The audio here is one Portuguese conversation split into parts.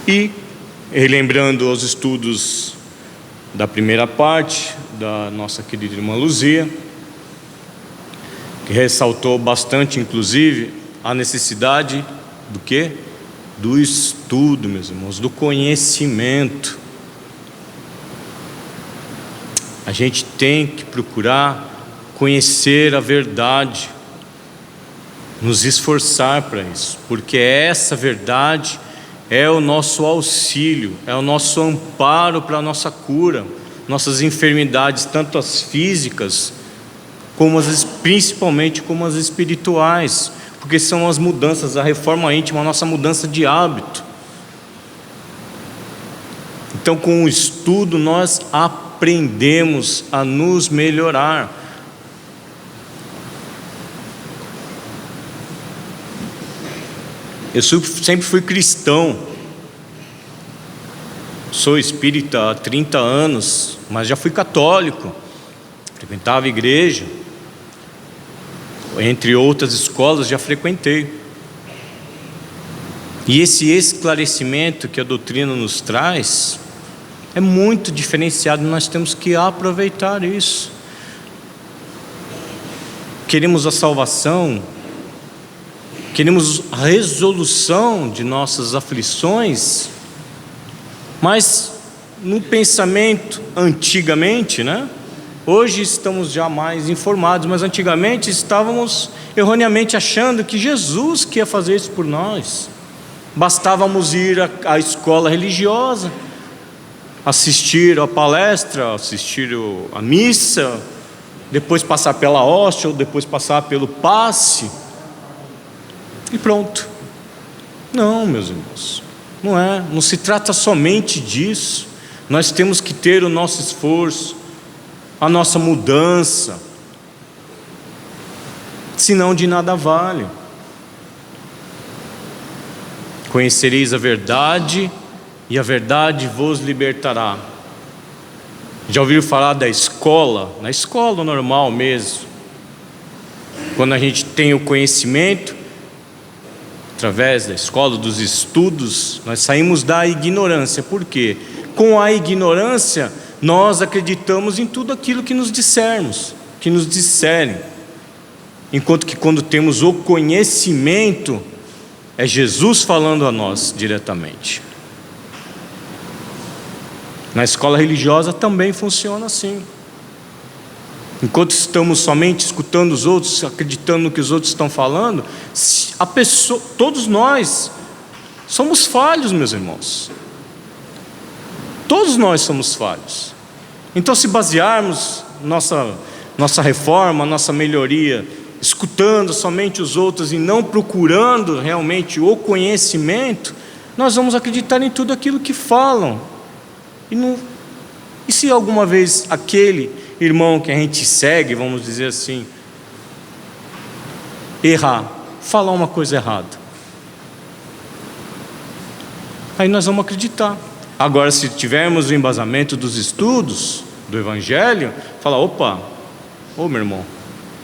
E, relembrando os estudos da primeira parte, da nossa querida irmã Luzia, que ressaltou bastante, inclusive, a necessidade do quê? Do estudo, meus irmãos, do conhecimento. A gente tem que procurar conhecer a verdade, nos esforçar para isso, porque essa verdade é o nosso auxílio, é o nosso amparo para a nossa cura, nossas enfermidades, tanto as físicas, como principalmente como as espirituais, porque são as mudanças, a reforma íntima, a nossa mudança de hábito. Então, com o estudo, nós aprendemos a nos melhorar. Eu sempre fui cristão, sou espírita há 30 anos, mas já fui católico, frequentava a igreja, entre outras escolas já frequentei. E esse esclarecimento que a doutrina nos traz é muito diferenciado, nós temos que aproveitar isso. Queremos a salvação, queremos a resolução de nossas aflições, mas no pensamento antigamente, né? Hoje estamos já mais informados, mas antigamente estávamos erroneamente achando que Jesus que ia fazer isso por nós. Bastávamos ir à escola religiosa, assistir a palestra, assistir a missa, depois passar pela hóstia ou depois passar pelo passe e pronto. Não, meus irmãos, não se trata somente disso. Nós temos que ter o nosso esforço, a nossa mudança, senão de nada vale. Conhecereis a verdade e a verdade vos libertará. Já ouviram falar da escola? Na escola normal mesmo, quando a gente tem o conhecimento, através da escola, dos estudos, nós saímos da ignorância. Por quê? Com a ignorância, nós acreditamos em tudo aquilo que nos disserem. Enquanto que quando temos o conhecimento, é Jesus falando a nós diretamente. Na escola religiosa também funciona assim. Enquanto estamos somente escutando os outros, acreditando no que os outros estão falando, todos nós somos falhos, meus irmãos. Todos nós somos falhos. Então, se basearmos nossa reforma, nossa melhoria, escutando somente os outros e não procurando realmente o conhecimento, nós vamos acreditar em tudo aquilo que falam. E se alguma vez aquele irmão que a gente segue, vamos dizer assim, errar, falar uma coisa errada, aí nós vamos acreditar. Agora, se tivermos o embasamento dos estudos do Evangelho, falar, opa, meu irmão,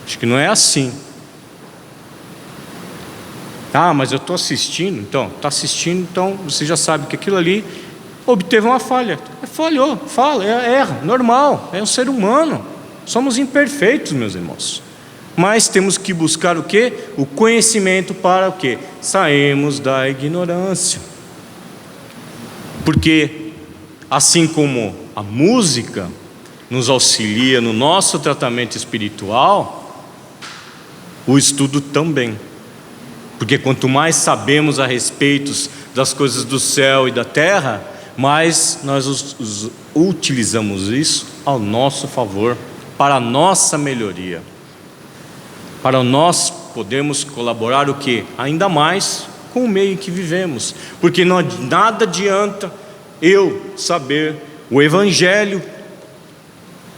acho que não é assim. Mas eu estou assistindo, então você já sabe que aquilo ali obteve uma falha. Falhou, erra, normal, é um ser humano. Somos imperfeitos, meus irmãos. Mas temos que buscar o quê? O conhecimento para o quê? Sairmos da ignorância. Porque, assim como a música nos auxilia no nosso tratamento espiritual, o estudo também. Porque quanto mais sabemos a respeito das coisas do céu e da terra, mais nós utilizamos isso ao nosso favor, para a nossa melhoria, para nós podermos colaborar o quê? Ainda mais com o meio em que vivemos, porque nada adianta eu saber o Evangelho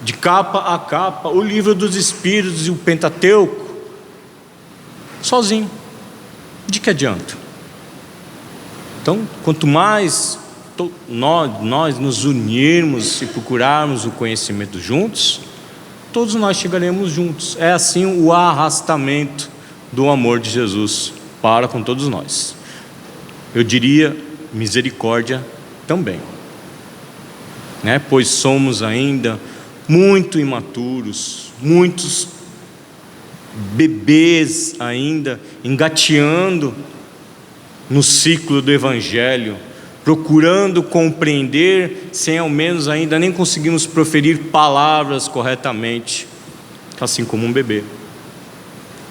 de capa a capa, o livro dos Espíritos e o Pentateuco sozinho. De que adianta? Então, quanto mais nós nos unirmos e procurarmos o conhecimento juntos, todos nós chegaremos juntos. É assim o arrastamento do amor de Jesus para com todos nós. Eu diria misericórdia também, né? Pois somos ainda muito imaturos, muitos bebês ainda engateando no ciclo do Evangelho, procurando compreender, sem ao menos ainda nem conseguimos proferir palavras corretamente, assim como um bebê.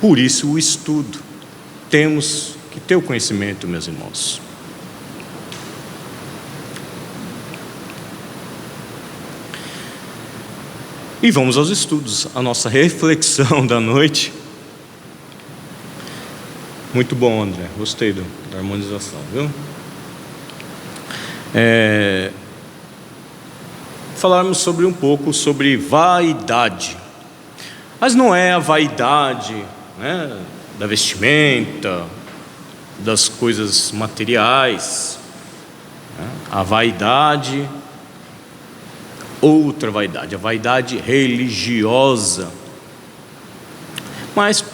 Por isso o estudo, temos que ter o conhecimento, meus irmãos. E vamos aos estudos, a nossa reflexão da noite. Muito bom, André, gostei da harmonização, viu? Falarmos sobre um pouco sobre vaidade. Mas não é a vaidade, né, da vestimenta, das coisas materiais, né? A vaidade, outra vaidade, a vaidade religiosa. Mas,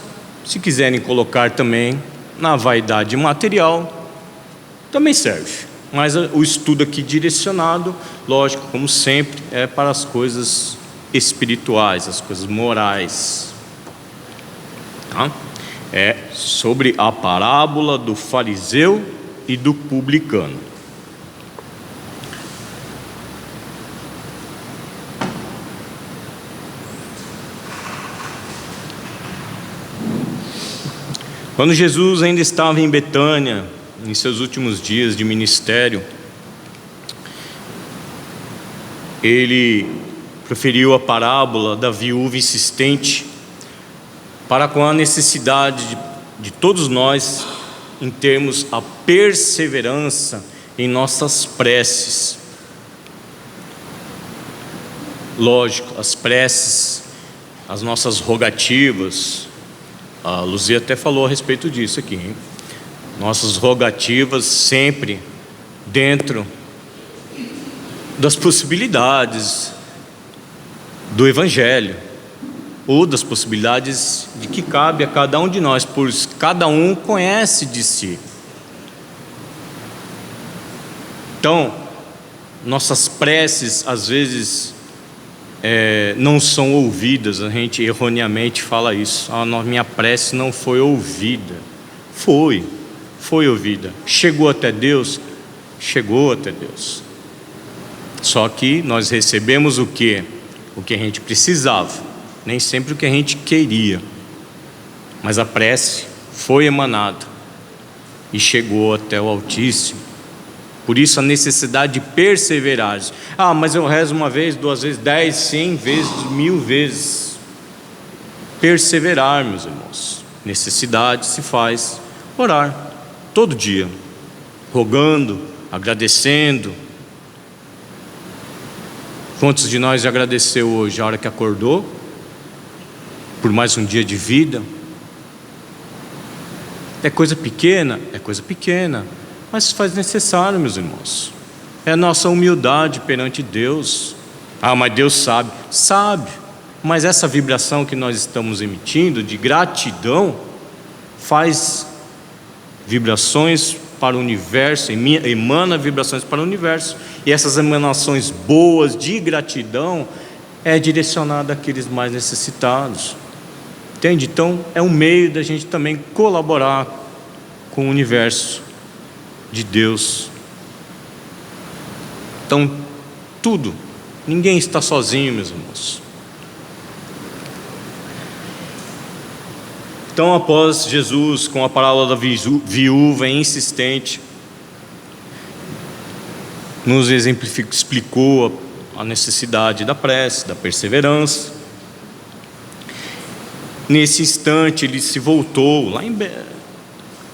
se quiserem colocar também na vaidade material, também serve. Mas o estudo aqui direcionado, lógico, como sempre, é para as coisas espirituais, as coisas morais. Tá? É sobre a parábola do fariseu e do publicano. Quando Jesus ainda estava em Betânia, em seus últimos dias de ministério, ele proferiu a parábola da viúva insistente para com a necessidade de todos nós em termos a perseverança em nossas preces. Lógico, as preces, as nossas rogativas, a Luzia até falou a respeito disso aqui, hein? Nossas rogativas sempre dentro das possibilidades do Evangelho, ou das possibilidades de que cabe a cada um de nós, pois cada um conhece de si. Então, nossas preces às vezes não são ouvidas. A gente erroneamente fala isso: minha prece não foi ouvida. Foi ouvida. Chegou até Deus? Chegou até Deus. Só que nós recebemos o que? O que a gente precisava, nem sempre o que a gente queria. Mas a prece foi emanada e chegou até o Altíssimo. Por isso a necessidade de perseverar. Mas eu rezo uma vez, 2 vezes, 10, 100 vezes, 1000 vezes. Perseverar, meus irmãos. Necessidade se faz orar todo dia, rogando, agradecendo. Quantos de nós já agradeceu hoje, a hora que acordou, por mais um dia de vida? É coisa pequena? É coisa pequena, mas se faz necessário, meus irmãos. É a nossa humildade perante Deus. Mas Deus sabe. Sabe, mas essa vibração que nós estamos emitindo, de gratidão, faz vibrações para o universo, emana vibrações para o universo. E essas emanações boas de gratidão é direcionada àqueles mais necessitados. Entende? Então é um meio da gente também colaborar com o universo de Deus. Então tudo, ninguém está sozinho, meus irmãos. Então, após Jesus, com a parábola da viúva insistente, nos explicou a necessidade da prece, da perseverança. Nesse instante ele se voltou lá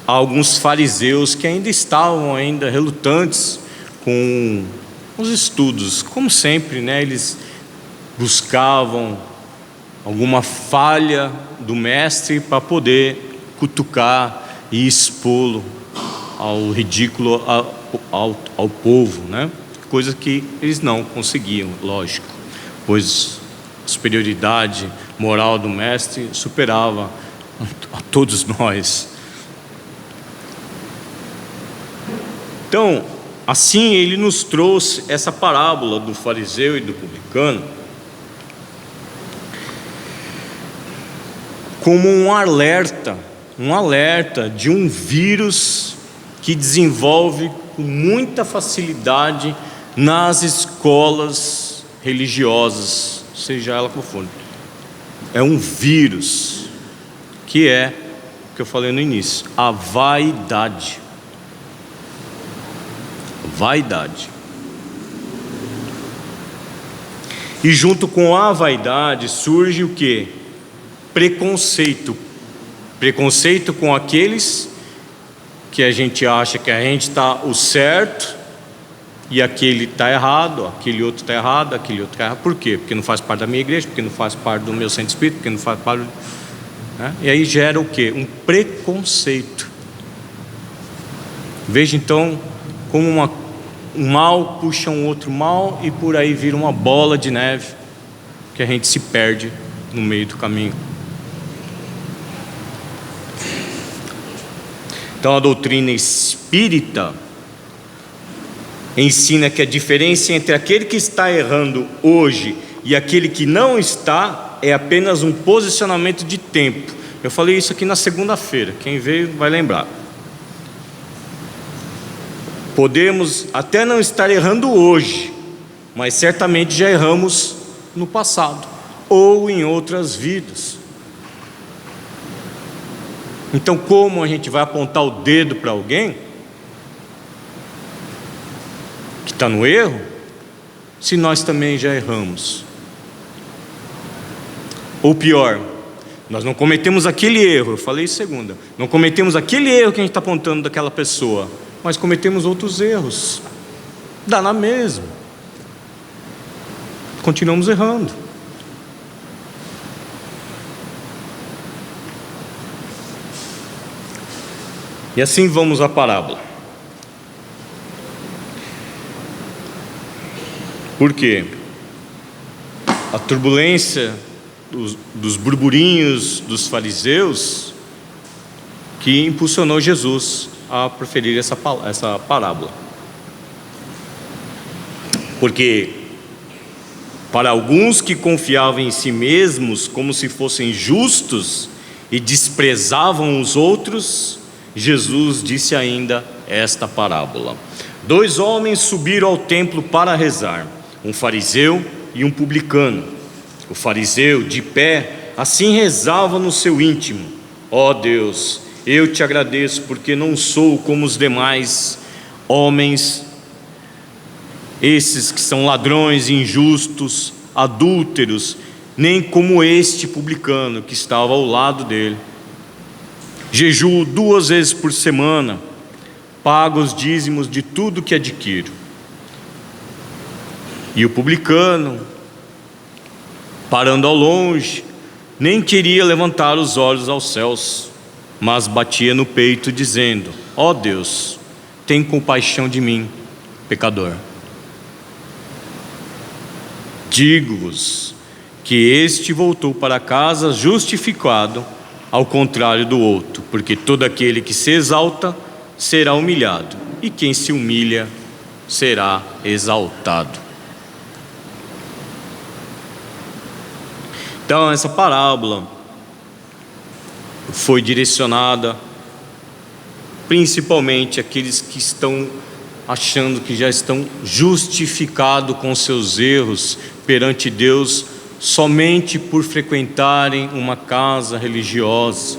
a alguns fariseus que ainda estavam relutantes com os estudos. Como sempre, né, eles buscavam alguma falha do mestre para poder cutucar e expô-lo ao ridículo, ao povo, né? Coisa que eles não conseguiam, lógico, pois a superioridade moral do mestre superava a todos nós. Então, Assim, ele nos trouxe essa parábola do fariseu e do publicano como um alerta de um vírus que desenvolve com muita facilidade nas escolas religiosas, seja ela qual for. É um vírus que é o que eu falei no início, a vaidade. Vaidade. E junto com a vaidade surge o quê? Preconceito. Preconceito com aqueles que a gente acha que a gente está o certo e aquele está errado, aquele outro está errado, aquele outro está errado. Por quê? Porque não faz parte da minha igreja, porque não faz parte do meu centro espírita, porque não faz parte... né? E aí gera o quê? Um preconceito. Veja então como um mal puxa um outro mal e por aí vira uma bola de neve que a gente se perde no meio do caminho. Então a doutrina espírita ensina que a diferença entre aquele que está errando hoje e aquele que não está é apenas um posicionamento de tempo. Eu falei isso aqui na segunda-feira, quem veio vai lembrar. Podemos até não estar errando hoje, mas certamente já erramos no passado ou em outras vidas. Então, como a gente vai apontar o dedo para alguém que está no erro, se nós também já erramos? Ou pior, nós não cometemos aquele erro, eu falei segunda, não cometemos aquele erro que a gente está apontando daquela pessoa, mas cometemos outros erros, dá na mesma, continuamos errando. E assim vamos à parábola. Por quê? A turbulência dos burburinhos dos fariseus que impulsionou Jesus a preferir essa parábola. Porque para alguns que confiavam em si mesmos como se fossem justos e desprezavam os outros, Jesus disse ainda esta parábola: 2 homens subiram ao templo para rezar, um fariseu e um publicano. O fariseu, de pé, assim rezava no seu íntimo: ó Deus, eu te agradeço porque não sou como os demais homens, esses que são ladrões, injustos, adúlteros, nem como este publicano que estava ao lado dele. Jejuo 2 vezes por semana, pago os dízimos de tudo que adquiro. E o publicano, parando ao longe, nem queria levantar os olhos aos céus, mas batia no peito dizendo: ó Deus, tem compaixão de mim, pecador. Digo-vos que este voltou para casa justificado, ao contrário do outro, porque todo aquele que se exalta será humilhado, e quem se humilha será exaltado. Então essa parábola foi direcionada principalmente àqueles que estão achando que já estão justificados com seus erros perante Deus somente por frequentarem uma casa religiosa.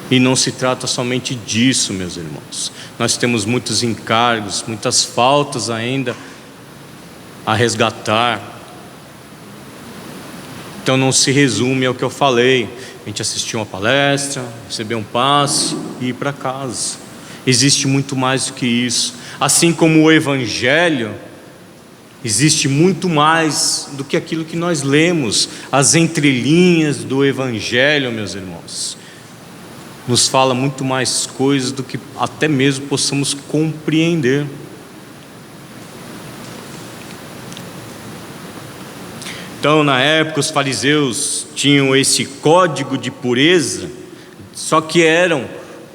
E não se trata somente disso, meus irmãos. Nós temos muitos encargos, muitas faltas ainda a resgatar. Então não se resume ao que eu falei: a gente assistir uma palestra, receber um passe e ir para casa. Existe muito mais do que isso. Assim como o Evangelho, existe muito mais do que aquilo que nós lemos. As entrelinhas do Evangelho, meus irmãos, nos fala muito mais coisas do que até mesmo possamos compreender. Então, na época, os fariseus tinham esse código de pureza, só que eram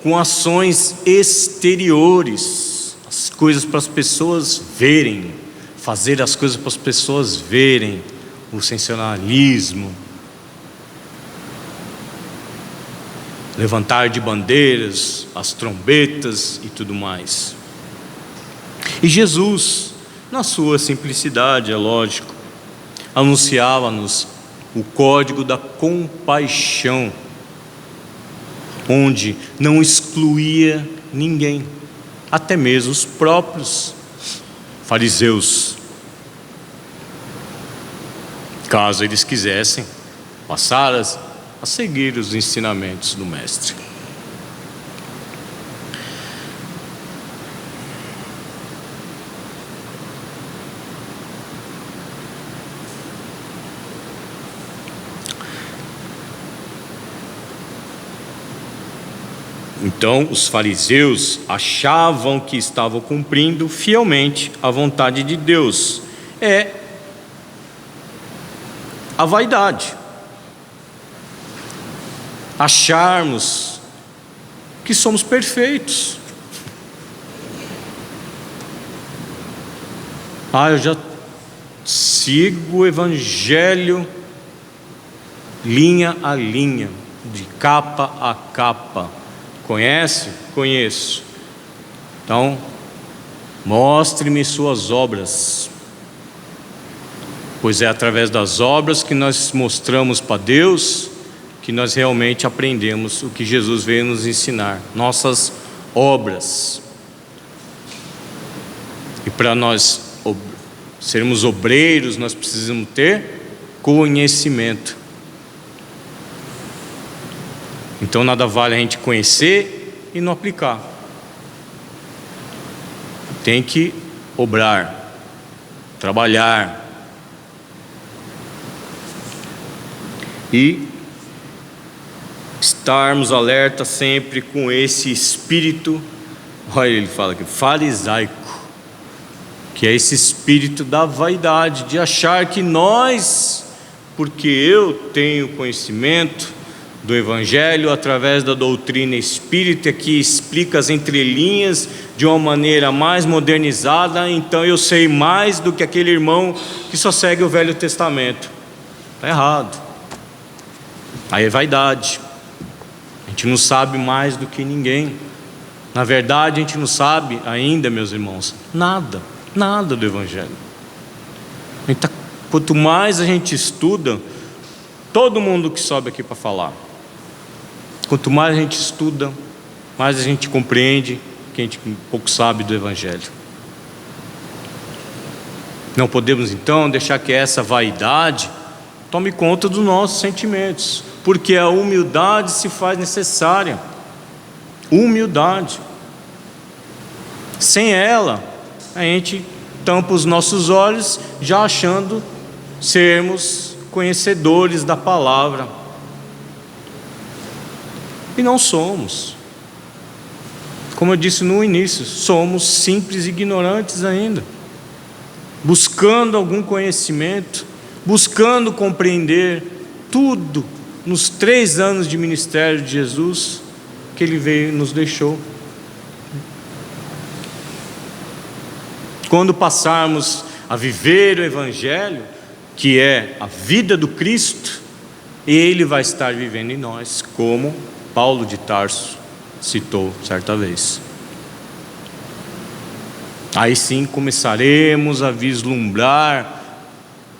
com ações exteriores, as coisas para as pessoas verem, fazer as coisas para as pessoas verem, o sensacionalismo, levantar de bandeiras, as trombetas e tudo mais. E Jesus, na sua simplicidade, é lógico, anunciava-nos o código da compaixão, onde não excluía ninguém, até mesmo os próprios fariseus, caso eles quisessem passar a seguir os ensinamentos do Mestre. Então, os fariseus achavam que estavam cumprindo fielmente a vontade de Deus. É a vaidade. Acharmos que somos perfeitos. Eu já sigo o Evangelho linha a linha, de capa a capa. Conhece? Conheço. Então, mostre-me suas obras, pois é através das obras que nós mostramos para Deus que nós realmente aprendemos o que Jesus veio nos ensinar, nossas obras. E para nós sermos obreiros, nós precisamos ter conhecimento. Então nada vale a gente conhecer e não aplicar. Tem que obrar, trabalhar. E estarmos alerta sempre com esse espírito, olha, ele fala aqui, farisaico, que é esse espírito da vaidade, de achar que nós, porque eu tenho conhecimento do Evangelho, através da doutrina espírita, que explica as entrelinhas de uma maneira mais modernizada, então eu sei mais do que aquele irmão que só segue o Velho Testamento. Está errado. Aí é vaidade. A gente não sabe mais do que ninguém. Na verdade, a gente não sabe ainda, meus irmãos, nada do Evangelho. Então, quanto mais a gente estuda, todo mundo que sobe aqui para falar, quanto mais a gente estuda, mais a gente compreende que a gente pouco sabe do Evangelho. Não podemos então deixar que essa vaidade tome conta dos nossos sentimentos, porque a humildade se faz necessária. Humildade. Sem ela, a gente tampa os nossos olhos, já achando sermos conhecedores da palavra. E não somos. Como eu disse no início, somos simples e ignorantes ainda, buscando algum conhecimento, buscando compreender tudo nos 3 anos de ministério de Jesus que Ele veio e nos deixou. Quando passarmos a viver o Evangelho, que é a vida do Cristo, Ele vai estar vivendo em nós, como Paulo de Tarso citou certa vez. Aí sim começaremos a vislumbrar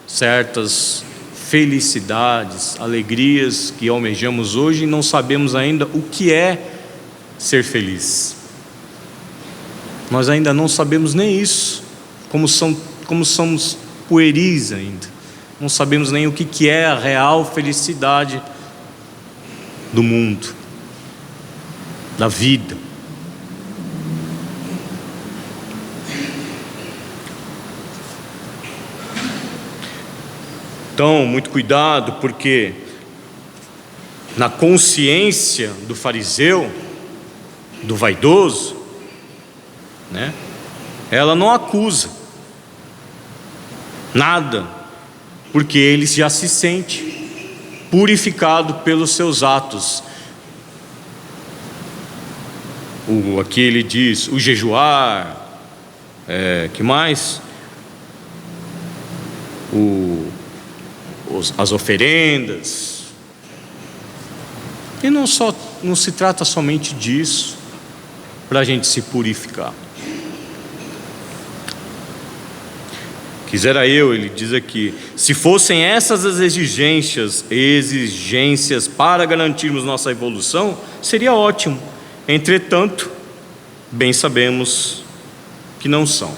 certas felicidades, alegrias que almejamos hoje e não sabemos ainda o que é ser feliz. Nós ainda não sabemos nem isso, como somos pueris ainda. Não sabemos nem o que é a real felicidade do mundo, da vida. Então, muito cuidado, porque na consciência do fariseu, do vaidoso, ela não acusa nada, porque ele já se sente purificado pelos seus atos. Aqui ele diz o jejuar, que mais? As oferendas. E não se trata somente disso, para a gente se purificar. Quisera eu, ele diz aqui, se fossem essas as exigências para garantirmos nossa evolução, seria ótimo. Entretanto, bem sabemos que não são.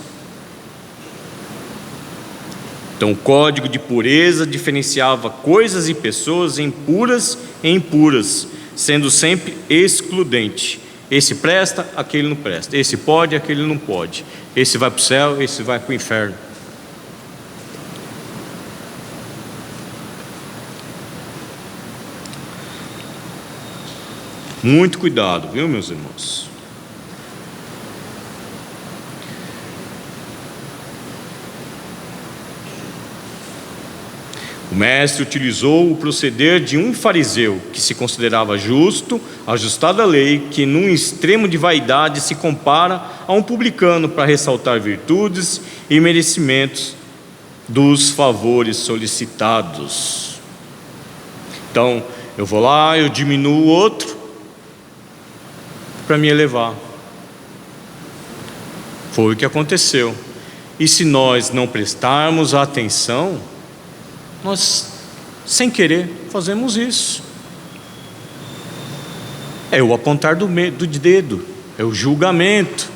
Então, o código de pureza diferenciava coisas e pessoas em puras e impuras, sendo sempre excludente. Esse presta, aquele não presta. Esse pode, aquele não pode. Esse vai para o céu, esse vai para o inferno. Muito cuidado, viu, meus irmãos? O mestre utilizou o proceder de um fariseu que se considerava justo, ajustado à lei, que num extremo de vaidade se compara a um publicano para ressaltar virtudes e merecimentos dos favores solicitados. Então, eu vou lá, eu diminuo o outro para me elevar. Foi o que aconteceu. E se nós não prestarmos atenção, nós, sem querer, fazemos isso. É o apontar do dedo, é o julgamento,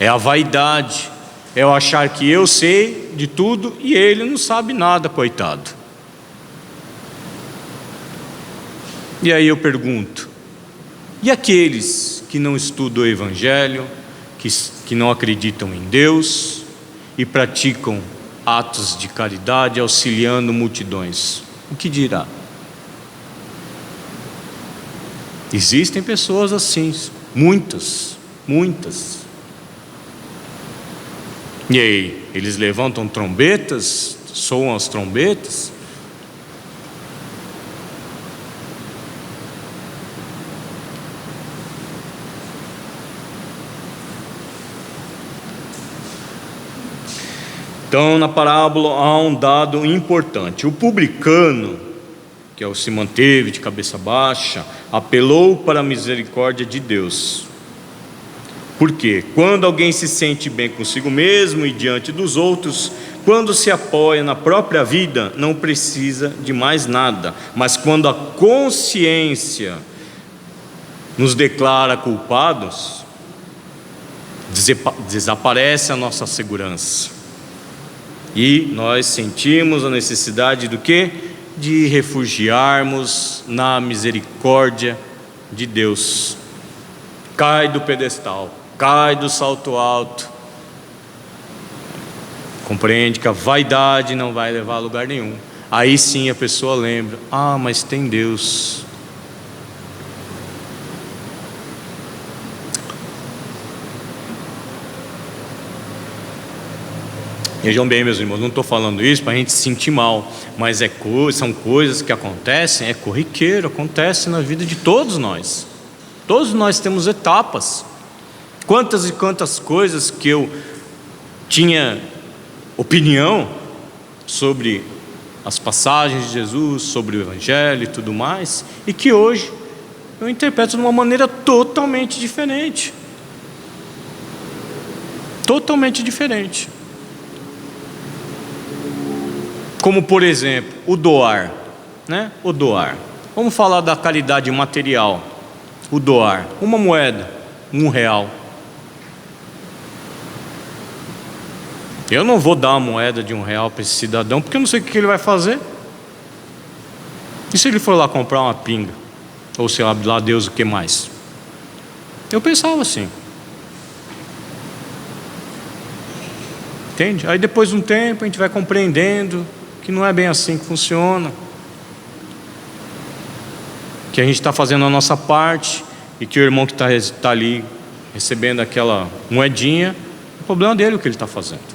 é a vaidade, é o achar que eu sei de tudo e ele não sabe nada, coitado. E aí eu pergunto, e aqueles que não estudam o Evangelho, que não acreditam em Deus e praticam atos de caridade, auxiliando multidões, o que dirá? Existem pessoas assim, muitas. E aí, eles levantam trombetas, soam as trombetas? Então, na parábola há um dado importante. O publicano, que se manteve de cabeça baixa, apelou para a misericórdia de Deus. Por quê? Quando alguém se sente bem consigo mesmo e diante dos outros, quando se apoia na própria vida, não precisa de mais nada. Mas quando a consciência nos declara culpados, desaparece a nossa segurança. E nós sentimos a necessidade do quê? De refugiarmos na misericórdia de Deus. Cai do pedestal, cai do salto alto. Compreende que a vaidade não vai levar a lugar nenhum. Aí sim a pessoa lembra, mas tem Deus. Vejam bem, meus irmãos, não estou falando isso para a gente se sentir mal, mas são coisas que acontecem, é corriqueiro, acontece na vida de todos nós. Todos nós temos etapas. Quantas e quantas coisas que eu tinha opinião sobre as passagens de Jesus, sobre o Evangelho e tudo mais, e que hoje eu interpreto de uma maneira totalmente diferente. Totalmente diferente. Como, por exemplo, o doar, né? O doar. Vamos falar da caridade material. O doar, uma moeda, R$1. Eu não vou dar uma moeda de R$1 para esse cidadão, porque eu não sei o que ele vai fazer. E se ele for lá comprar uma pinga? Ou sei lá Deus o que mais? Eu pensava assim. Entende? Aí depois de um tempo a gente vai compreendendo que não é bem assim que funciona, que a gente está fazendo a nossa parte e que o irmão que está ali recebendo aquela moedinha, o problema dele é o que ele está fazendo.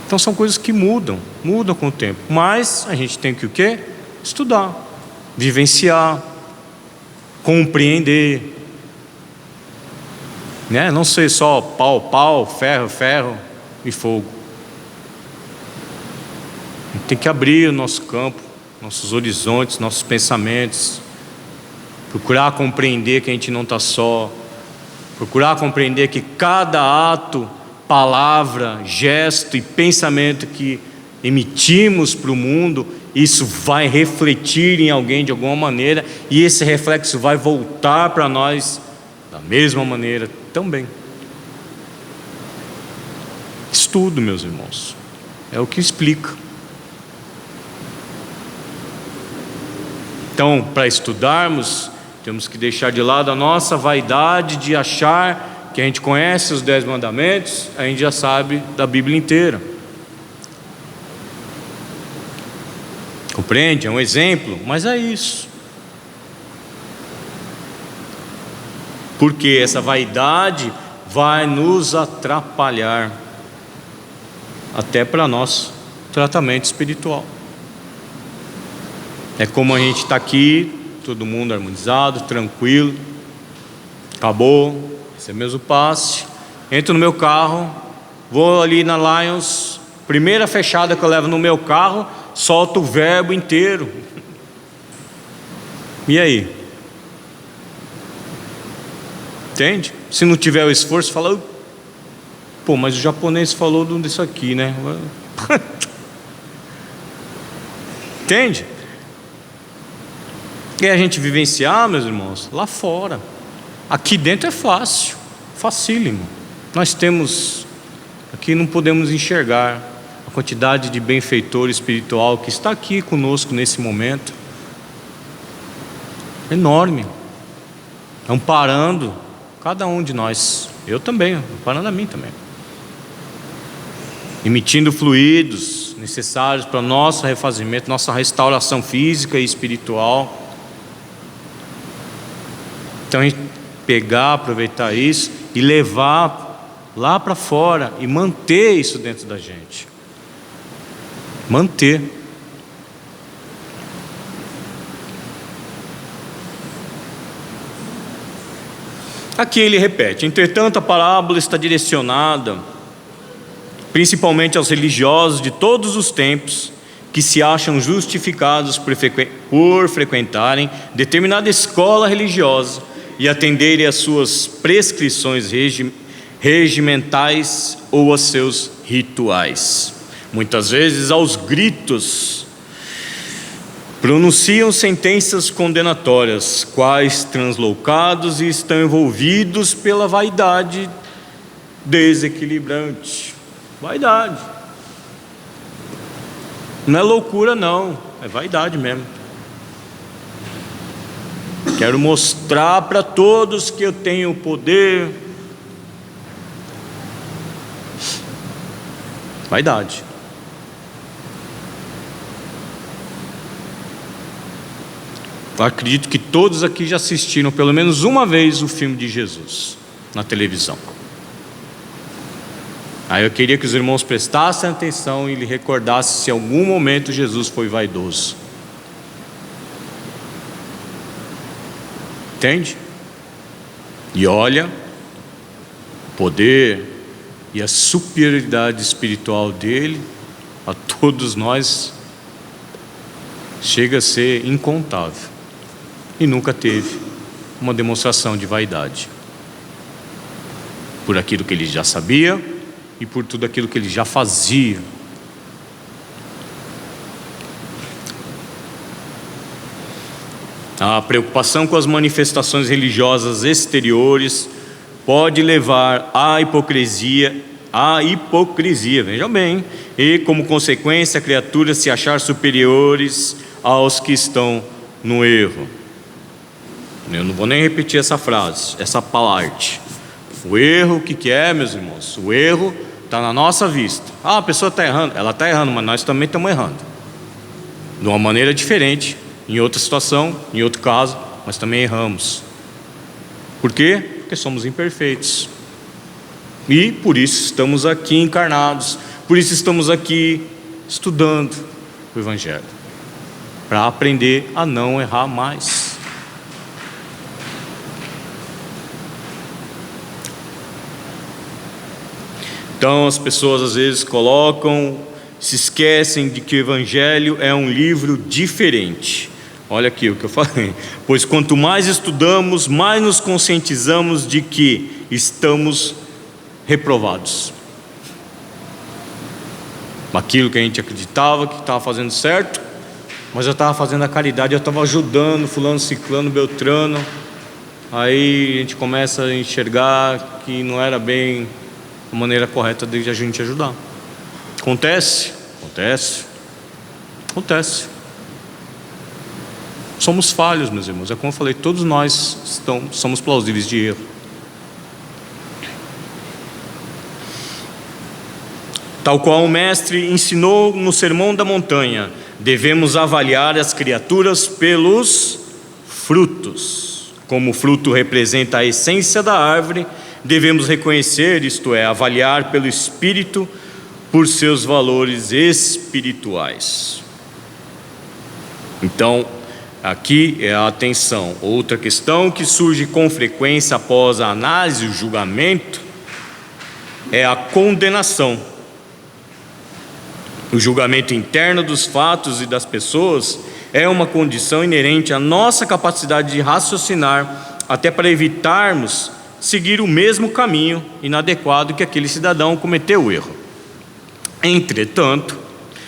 Então são coisas que mudam com o tempo, mas a gente tem que o quê? Estudar, vivenciar, compreender, né? Não ser só pau, pau, ferro, ferro e fogo. A gente tem que abrir o nosso campo, nossos horizontes, nossos pensamentos, procurar compreender que a gente não está só, procurar compreender que cada ato, palavra, gesto e pensamento que emitimos para o mundo, isso vai refletir em alguém de alguma maneira, e esse reflexo vai voltar para nós da mesma maneira também. Estudo, meus irmãos, é o que explica. Então, para estudarmos, temos que deixar de lado a nossa vaidade de achar que a gente conhece os 10 mandamentos, a gente já sabe da Bíblia inteira. Compreende? É um exemplo, mas é isso. Porque essa vaidade vai nos atrapalhar até para nosso tratamento espiritual. É como a gente está aqui, todo mundo harmonizado, tranquilo, acabou, esse é mesmo passe, entro no meu carro, vou ali na Lions, primeira fechada que eu levo no meu carro, solto o verbo inteiro. E aí? Entende? Se não tiver o esforço, fala, pô, mas o japonês falou disso aqui, né? Entende? E a gente vivenciar, meus irmãos, lá fora. Aqui dentro é fácil, facílimo. Nós temos, aqui não podemos enxergar a quantidade de benfeitor espiritual que está aqui conosco nesse momento. Enorme. Amparando cada um de nós. Eu também, amparando a mim também. Emitindo fluidos necessários para o nosso refazimento, nossa restauração física e espiritual. Então a gente pegar, aproveitar isso e levar lá para fora e manter isso dentro da gente. Manter. Aqui ele repete: entretanto, a parábola está direcionada principalmente aos religiosos de todos os tempos que se acham justificados por frequentarem determinada escola religiosa e atenderem às suas prescrições regimentais ou aos seus rituais. Muitas vezes, aos gritos, pronunciam sentenças condenatórias, quais translocados e estão envolvidos pela vaidade desequilibrante. Vaidade. Não é loucura não, é vaidade mesmo. Quero mostrar para todos que eu tenho poder. Vaidade. Eu acredito que todos aqui já assistiram pelo menos uma vez o filme de Jesus na televisão. Aí eu queria que os irmãos prestassem atenção e lhe recordassem se em algum momento Jesus foi vaidoso. Entende? E olha, o poder e a superioridade espiritual dele a todos nós chega a ser incontável. E nunca teve uma demonstração de vaidade. Por aquilo que ele já sabia e por tudo aquilo que ele já fazia. A preocupação com as manifestações religiosas exteriores pode levar à hipocrisia, vejam bem, e como consequência a criatura se achar superiores aos que estão no erro. Eu não vou nem repetir essa frase, essa parte. O erro, o que é, meus irmãos? O erro está na nossa vista. A pessoa está errando, ela está errando, mas nós também estamos errando. De uma maneira diferente, em outra situação, em outro caso, nós também erramos. Por quê? Porque somos imperfeitos. E por isso estamos aqui encarnados, por isso estamos aqui estudando o Evangelho, para aprender a não errar mais. Então as pessoas às vezes se esquecem de que o Evangelho é um livro diferente. Olha aqui o que eu falei. Pois quanto mais estudamos, mais nos conscientizamos de que estamos reprovados. Aquilo que a gente acreditava que estava fazendo certo, mas eu estava fazendo a caridade, eu estava ajudando fulano, ciclano, beltrano. Aí a gente começa a enxergar que não era bem a maneira correta de a gente ajudar. Acontece. Somos falhos, meus irmãos. É como eu falei, todos nós somos plausíveis de erro. Tal qual o Mestre ensinou no Sermão da Montanha, devemos avaliar as criaturas pelos frutos. Como o fruto representa a essência da árvore, devemos reconhecer, isto é, avaliar pelo Espírito, por seus valores espirituais. Então, aqui é a atenção. Outra questão que surge com frequência após a análise e o julgamento é a condenação. O julgamento interno dos fatos e das pessoas é uma condição inerente à nossa capacidade de raciocinar, até para evitarmos seguir o mesmo caminho inadequado que aquele cidadão cometeu o erro. Entretanto,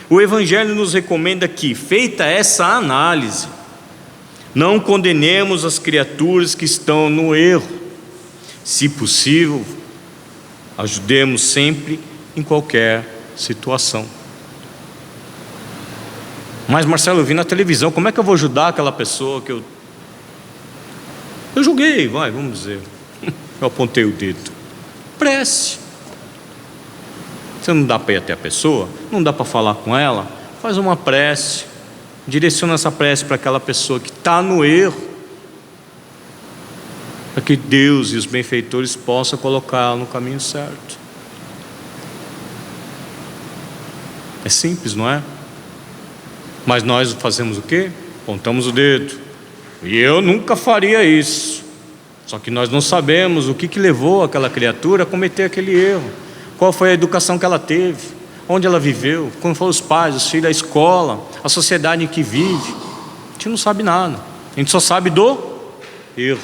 o Evangelho nos recomenda que, feita essa análise, não condenemos as criaturas que estão no erro. Se possível, ajudemos sempre em qualquer situação. Mas Marcelo, eu vi na televisão, como é que eu vou ajudar aquela pessoa que eu julguei, vamos dizer. Eu apontei o dedo. Prece. Você não dá para ir até a pessoa, não dá para falar com ela, faz uma prece, direciona essa prece para aquela pessoa que está no erro, para que Deus e os benfeitores possam colocá-la no caminho certo. É simples, não é? Mas nós fazemos o quê? Apontamos o dedo. E eu nunca faria isso. Só que nós não sabemos o que levou aquela criatura a cometer aquele erro. Qual foi a educação que ela teve? Onde ela viveu? Como foram os pais, os filhos, a escola, a sociedade em que vive? A gente não sabe nada. A gente só sabe do erro.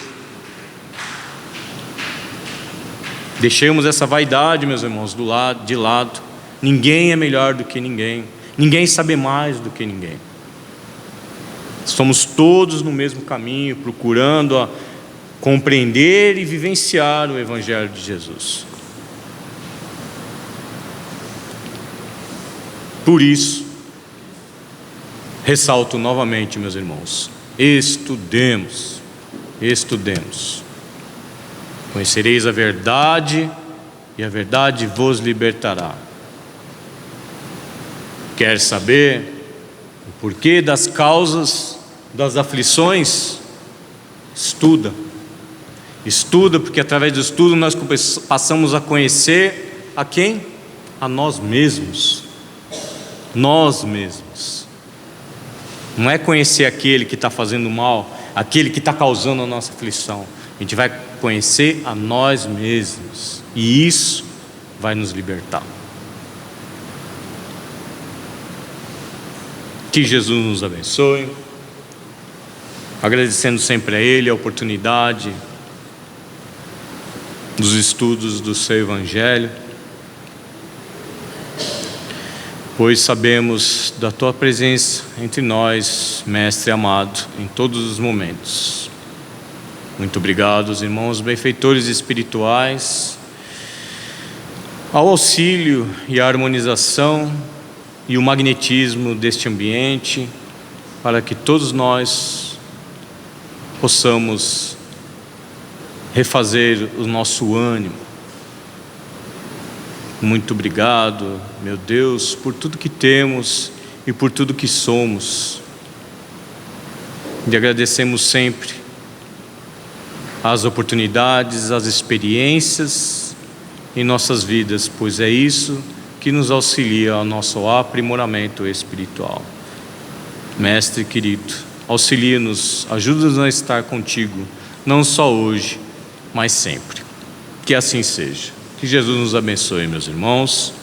Deixemos essa vaidade, meus irmãos, de lado. Ninguém é melhor do que ninguém. Ninguém sabe mais do que ninguém. Estamos todos no mesmo caminho, procurando compreender e vivenciar o Evangelho de Jesus. Por isso, ressalto novamente, meus irmãos, estudemos. Conhecereis a verdade e a verdade vos libertará. Quer saber o porquê das causas das aflições? Estuda, porque através do estudo nós passamos a conhecer a quem? A nós mesmos. Nós mesmos. Não é conhecer aquele que está fazendo mal, aquele que está causando a nossa aflição. A gente vai conhecer a nós mesmos, e isso vai nos libertar. Que Jesus nos abençoe, agradecendo sempre a Ele a oportunidade dos estudos do seu Evangelho, pois sabemos da Tua presença entre nós, Mestre amado, em todos os momentos. Muito obrigado, irmãos benfeitores espirituais, ao auxílio e à harmonização e o magnetismo deste ambiente, para que todos nós possamos refazer o nosso ânimo. Muito obrigado, meu Deus, por tudo que temos e por tudo que somos. E agradecemos sempre as oportunidades, as experiências em nossas vidas, pois é isso que nos auxilia ao nosso aprimoramento espiritual. Mestre querido, auxilia-nos, ajuda-nos a estar contigo, não só hoje, mas sempre. Que assim seja. Que Jesus nos abençoe, meus irmãos.